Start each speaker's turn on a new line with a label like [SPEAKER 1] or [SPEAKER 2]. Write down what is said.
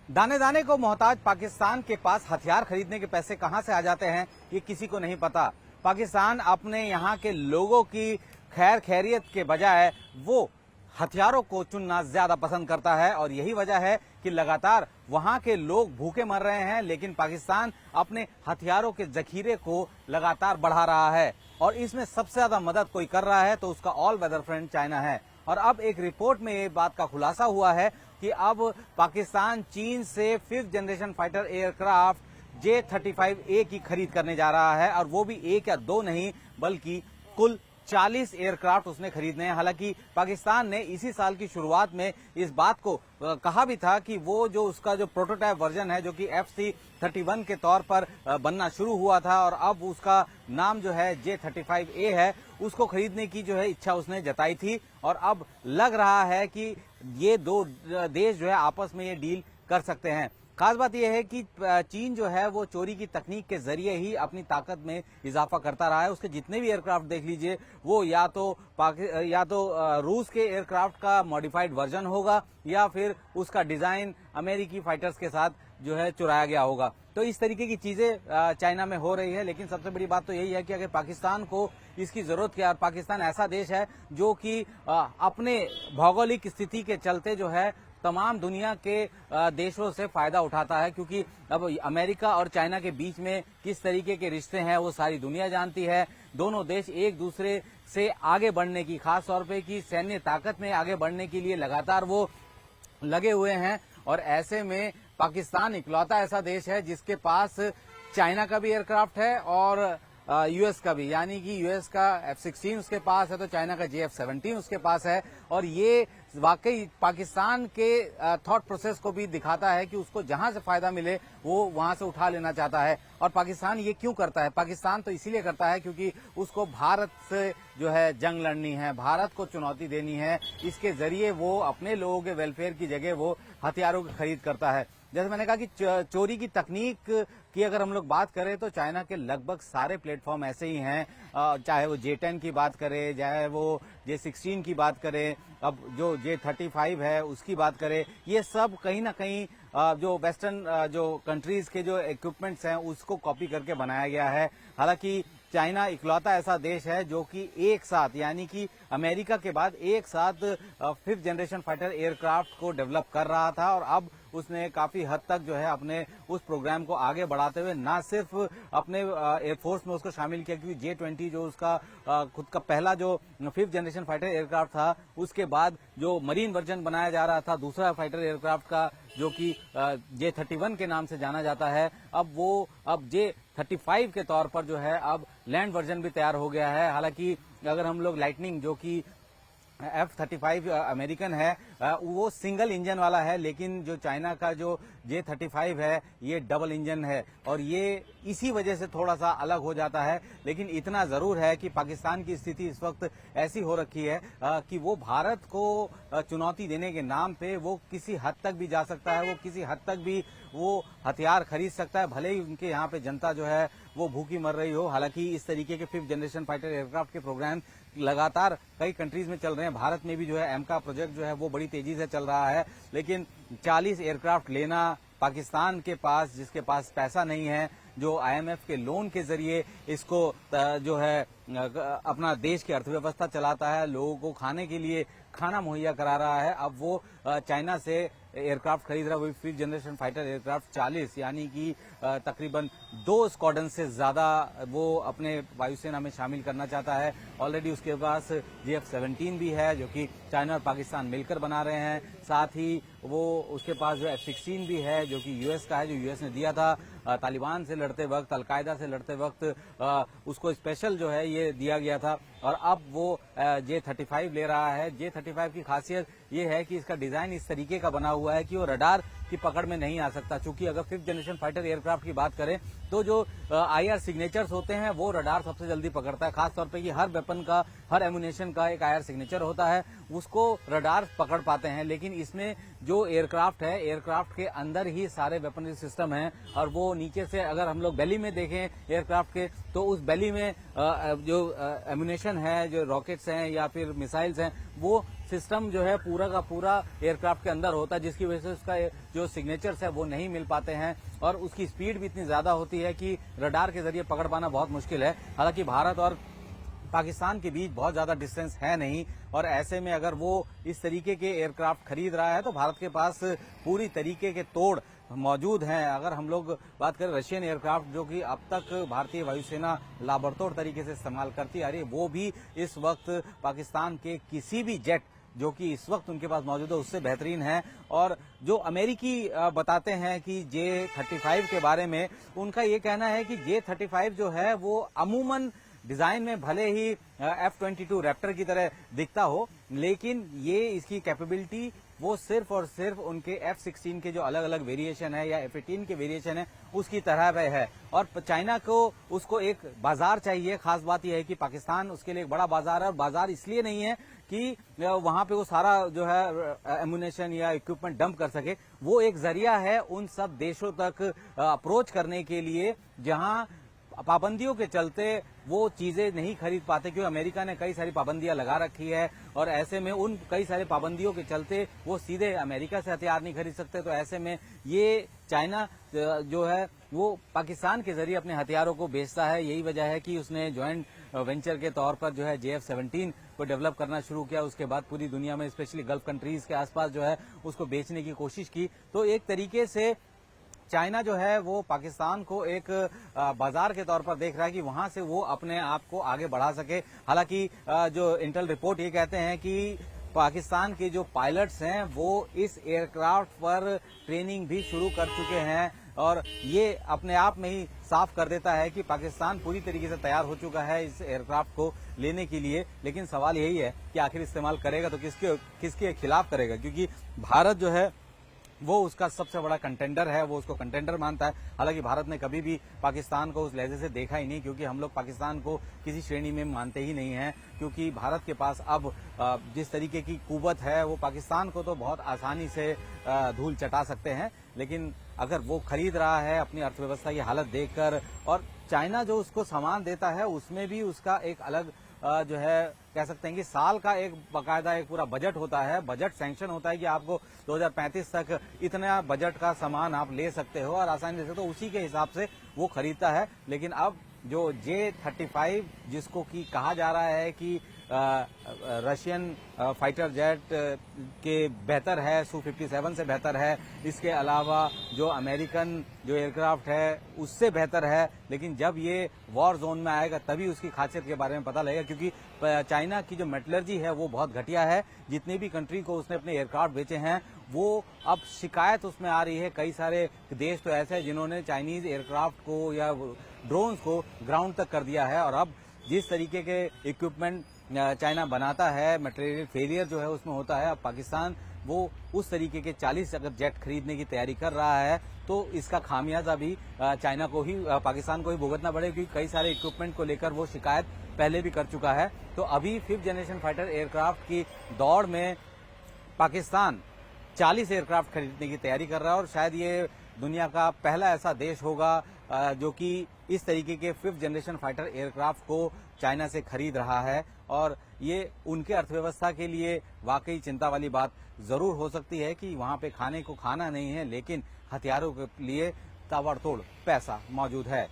[SPEAKER 1] दाने दाने को मोहताज पाकिस्तान के पास हथियार खरीदने के पैसे कहां से आ जाते हैं, ये किसी को नहीं पता। पाकिस्तान अपने यहाँ के लोगों की खैर खैरियत के बजाय वो हथियारों को चुनना ज्यादा पसंद करता है और यही वजह है कि लगातार वहां के लोग भूखे मर रहे हैं, लेकिन पाकिस्तान अपने हथियारों के जखीरे को लगातार बढ़ा रहा है और इसमें सबसे ज्यादा मदद कोई कर रहा है तो उसका ऑल वेदर फ्रेंड चाइना है। और अब एक रिपोर्ट में ये बात का खुलासा हुआ है कि अब पाकिस्तान चीन से 5th generation fighter aircraft J-35A की खरीद करने जा रहा है और वो भी एक या दो नहीं बल्कि कुल 40 एयरक्राफ्ट उसने खरीदने हैं। हालांकि पाकिस्तान ने इसी साल की शुरुआत में इस बात को कहा भी था कि वो जो उसका जो प्रोटोटाइप वर्जन है जो कि FC-31 के तौर पर बनना शुरू हुआ था और अब उसका नाम जो है J-35A है, उसको खरीदने की जो है इच्छा उसने जताई थी और अब लग रहा है कि ये दो देश जो है आपस में ये डील कर सकते हैं। खास बात यह है कि चीन जो है वो चोरी की तकनीक के जरिए ही अपनी ताकत में इजाफा करता रहा है। उसके जितने भी एयरक्राफ्ट देख लीजिए वो या तो रूस के एयरक्राफ्ट का मॉडिफाइड वर्जन होगा या फिर उसका डिजाइन अमेरिकी फाइटर्स के साथ जो है चुराया गया होगा। तो इस तरीके की चीजें चाइना में हो रही है, लेकिन सबसे बड़ी बात तो यही है कि अगर पाकिस्तान को इसकी जरूरत क्या है, पाकिस्तान ऐसा देश है जो कि अपने भौगोलिक स्थिति के चलते जो है तमाम दुनिया के देशों से फायदा उठाता है, क्योंकि अब अमेरिका और चाइना के बीच में किस तरीके के रिश्ते हैं वो सारी दुनिया जानती है। दोनों देश एक दूसरे से आगे बढ़ने की, खास तौर पे की सैन्य ताकत में आगे बढ़ने के लिए लगातार वो लगे हुए हैं और ऐसे में पाकिस्तान इकलौता ऐसा देश है जिसके पास चाइना का भी एयरक्राफ्ट है और यूएस का भी, यानी कि यूएस का F-16 उसके पास है तो चाइना का JF-17 उसके पास है। और ये वाकई पाकिस्तान के थॉट प्रोसेस को भी दिखाता है कि उसको जहां से फायदा मिले वो वहां से उठा लेना चाहता है। और पाकिस्तान ये क्यों करता है? पाकिस्तान तो इसीलिए करता है क्योंकि उसको भारत से जो है जंग लड़नी है, भारत को चुनौती देनी है। इसके जरिए वो अपने लोगों के वेलफेयर की जगह वो हथियारों की खरीद करता है। जैसे मैंने कहा कि चोरी की तकनीक की अगर हम लोग बात करें तो चाइना के लगभग सारे प्लेटफॉर्म ऐसे ही हैं, चाहे वो J-10 की बात करें, चाहे वो J-16 की बात करें, अब जो J-35 है उसकी बात करें, ये सब कहीं ना कहीं जो वेस्टर्न जो कंट्रीज के जो इक्विपमेंट्स हैं उसको कॉपी करके बनाया गया है। हालांकि चाइना इकलौता ऐसा देश है जो कि एक साथ, यानी कि अमेरिका के बाद एक साथ 5th जनरेशन फाइटर एयरक्राफ्ट को डेवलप कर रहा था और अब उसने काफी हद तक जो है अपने उस प्रोग्राम को आगे बढ़ाते हुए ना सिर्फ अपने एयरफोर्स में उसको शामिल किया, क्योंकि J-20 जो उसका खुद का पहला जो 5th जनरेशन फाइटर एयरक्राफ्ट था, उसके बाद जो मरीन वर्जन बनाया जा रहा था दूसरा फाइटर एयरक्राफ्ट का जो कि J-31 के नाम से जाना जाता है, अब J-35 के तौर पर जो है अब लैंड वर्जन भी तैयार हो गया है। हालांकि अगर हम लोग लाइटनिंग जो कि F-35 अमेरिकन है वो सिंगल इंजन वाला है, लेकिन जो चाइना का जो J-35 है ये डबल इंजन है और ये इसी वजह से थोड़ा सा अलग हो जाता है। लेकिन इतना जरूर है कि पाकिस्तान की स्थिति इस वक्त ऐसी हो रखी है कि वो भारत को चुनौती देने के नाम पे वो किसी हद तक भी जा सकता है, वो किसी हद तक भी वो हथियार खरीद सकता है, भले ही उनके यहाँ पे जनता जो है वो भूखी मर रही हो। हालांकि इस तरीके के 5th जनरेशन फाइटर एयरक्राफ्ट के प्रोग्राम लगातार कई कंट्रीज में चल रहे हैं। भारत में भी जो है एमका प्रोजेक्ट जो है वो बड़ी तेजी से चल रहा है, लेकिन 40 एयरक्राफ्ट लेना पाकिस्तान के पास, जिसके पास पैसा नहीं है, जो IMF के लोन के जरिए इसको जो है अपना देश की अर्थव्यवस्था चलाता है, लोगों को खाने के लिए खाना मुहैया करा रहा है, अब वो चाइना से एयरक्राफ्ट खरीद रहा है, वो 5th जनरेशन फाइटर एयरक्राफ्ट 40, यानी कि तकरीबन 2 स्क्वाड्रन से ज्यादा वो अपने वायुसेना में शामिल करना चाहता है। ऑलरेडी उसके पास JF-17 भी है जो कि चाइना और पाकिस्तान मिलकर बना रहे हैं। साथ ही वो उसके पास जो F-16 भी है जो कि यूएस का है, जो यूएस ने दिया था तालिबान से लड़ते वक्त, अलकायदा से लड़ते वक्त उसको स्पेशल जो है ये दिया गया था और अब वो J-35 ले रहा है। J-35 की खासियत ये है कि इसका डिजाइन इस तरीके का बना हुआ है कि वो रडार की पकड़ में नहीं आ सकता, चूंकि अगर 5th जनरेशन फाइटर एयरक्राफ्ट की बात करें तो जो IR सिग्नेचर्स होते हैं वो रडार सबसे जल्दी पकड़ता है। खासतौर पे कि हर वेपन का, हर एमुनेशन का एक IR सिग्नेचर होता है, उसको रडार पकड़ पाते हैं। लेकिन इसमें जो एयरक्राफ्ट है, एयरक्राफ्ट के अंदर ही सारे वेपनरी सिस्टम हैं और वो नीचे से अगर हम लोग बेली में देखें एयरक्राफ्ट के तो उस बेली में जो एमुनेशन है, जो रॉकेट्स हैं या फिर मिसाइल्स हैं, वो सिस्टम जो है पूरा का पूरा एयरक्राफ्ट के अंदर होता है, जिसकी वजह से उसका जो सिग्नेचर्स है वो नहीं मिल पाते हैं और उसकी स्पीड भी इतनी ज्यादा होती है कि रडार के जरिए पकड़ पाना बहुत मुश्किल है। हालांकि भारत और पाकिस्तान के बीच बहुत ज्यादा डिस्टेंस है नहीं और ऐसे में अगर वो इस तरीके के एयरक्राफ्ट खरीद रहा है तो भारत के पास पूरी तरीके के तोड़ मौजूद हैं। अगर हम लोग बात करें रशियन एयरक्राफ्ट जो कि अब तक भारतीय वायुसेना लाबड़तोड़ तरीके से इस्तेमाल करती आ रही है, वो भी इस वक्त पाकिस्तान के किसी भी जेट जो कि इस वक्त उनके पास मौजूद है उससे बेहतरीन है। और जो अमेरिकी बताते हैं कि J-35 के बारे में, उनका ये कहना है कि J-35 जो है वो अमूमन डिजाइन में भले ही F-22 रैप्टर की तरह दिखता हो, लेकिन ये इसकी कैपेबिलिटी वो सिर्फ और सिर्फ उनके F-16 के जो अलग अलग वेरिएशन है या F-18 के वेरिएशन है उसकी तरह वह है। और चाइना को उसको एक बाजार चाहिए। खास बात यह है कि पाकिस्तान उसके लिए एक बड़ा बाजार है और बाजार इसलिए नहीं है कि वहां पे वो सारा जो है एमुनेशन या इक्विपमेंट डंप कर सके, वो एक जरिया है उन सब देशों तक अप्रोच करने के लिए जहां पाबंदियों के चलते वो चीजें नहीं खरीद पाते, क्योंकि अमेरिका ने कई सारी पाबंदियां लगा रखी है और ऐसे में उन कई सारे पाबंदियों के चलते वो सीधे अमेरिका से हथियार नहीं खरीद सकते। तो ऐसे में ये चाइना जो है वो पाकिस्तान के जरिए अपने हथियारों को बेचता है। यही वजह है कि उसने ज्वाइंट वेंचर के तौर पर जो है JF-17 को डेवलप करना शुरू किया। उसके बाद पूरी दुनिया में स्पेशली गल्फ कंट्रीज के आसपास जो है उसको बेचने की कोशिश की। तो एक तरीके से चाइना जो है वो पाकिस्तान को एक बाजार के तौर पर देख रहा है कि वहां से वो अपने आप को आगे बढ़ा सके। हालांकि जो इंटेल रिपोर्ट ये कहते हैं कि पाकिस्तान के जो पायलट्स हैं वो इस एयरक्राफ्ट पर ट्रेनिंग भी शुरू कर चुके हैं और ये अपने आप में ही साफ कर देता है कि पाकिस्तान पूरी तरीके से तैयार हो चुका है इस एयरक्राफ्ट को लेने के लिए। लेकिन सवाल यही है कि आखिर इस्तेमाल करेगा तो किसके खिलाफ करेगा, क्योंकि भारत जो है वो उसका सबसे बड़ा कंटेंडर है, वो उसको कंटेंडर मानता है। हालांकि भारत ने कभी भी पाकिस्तान को उस लहजे से देखा ही नहीं, क्योंकि हम लोग पाकिस्तान को किसी श्रेणी में मानते ही नहीं हैं, क्योंकि भारत के पास अब जिस तरीके की कुव्वत है वो पाकिस्तान को तो बहुत आसानी से धूल चटा सकते हैं। लेकिन अगर वो खरीद रहा है अपनी अर्थव्यवस्था की हालत देखकर, और चाइना जो उसको सामान देता है उसमें भी उसका एक अलग जो है कह सकते हैं कि साल का एक बाकायदा एक पूरा बजट होता है, बजट सैंक्शन होता है कि आपको 2035 तक इतना बजट का सामान आप ले सकते हो और आसानी से, तो उसी के हिसाब से वो खरीदता है। लेकिन अब जो J-35 जिसको कि कहा जा रहा है कि रशियन फाइटर जेट के बेहतर है, Su-57 से बेहतर है, इसके अलावा जो अमेरिकन जो एयरक्राफ्ट है उससे बेहतर है, लेकिन जब ये वॉर जोन में आएगा तभी उसकी खासियत के बारे में पता लगेगा। क्योंकि चाइना की जो मेटलर्जी है वो बहुत घटिया है। जितनी भी कंट्री को उसने अपने एयरक्राफ्ट बेचे हैं वो अब शिकायत उसमें आ रही है। कई सारे देश तो ऐसे हैं जिन्होंने चाइनीज एयरक्राफ्ट को या ड्रोन्स को ग्राउंड तक कर दिया है और अब जिस तरीके के इक्विपमेंट चाइना बनाता है, मटेरियल फेलियर जो है उसमें होता है। अब पाकिस्तान वो उस तरीके के 40 अगर जेट खरीदने की तैयारी कर रहा है तो इसका खामियाजा भी चाइना को ही, पाकिस्तान को ही भुगतना पड़ेगा, क्योंकि कई सारे इक्विपमेंट को लेकर वो शिकायत पहले भी कर चुका है। तो अभी 5th जनरेशन फाइटर एयरक्राफ्ट की दौड़ में पाकिस्तान 40 एयरक्राफ्ट खरीदने की तैयारी कर रहा है और शायद ये दुनिया का पहला ऐसा देश होगा जो कि इस तरीके के 5th जनरेशन फाइटर एयरक्राफ्ट को चाइना से खरीद रहा है। और ये उनके अर्थव्यवस्था के लिए वाकई चिंता वाली बात जरूर हो सकती है कि वहां पे खाने को खाना नहीं है, लेकिन हथियारों के लिए ताबड़तोड़ पैसा मौजूद है।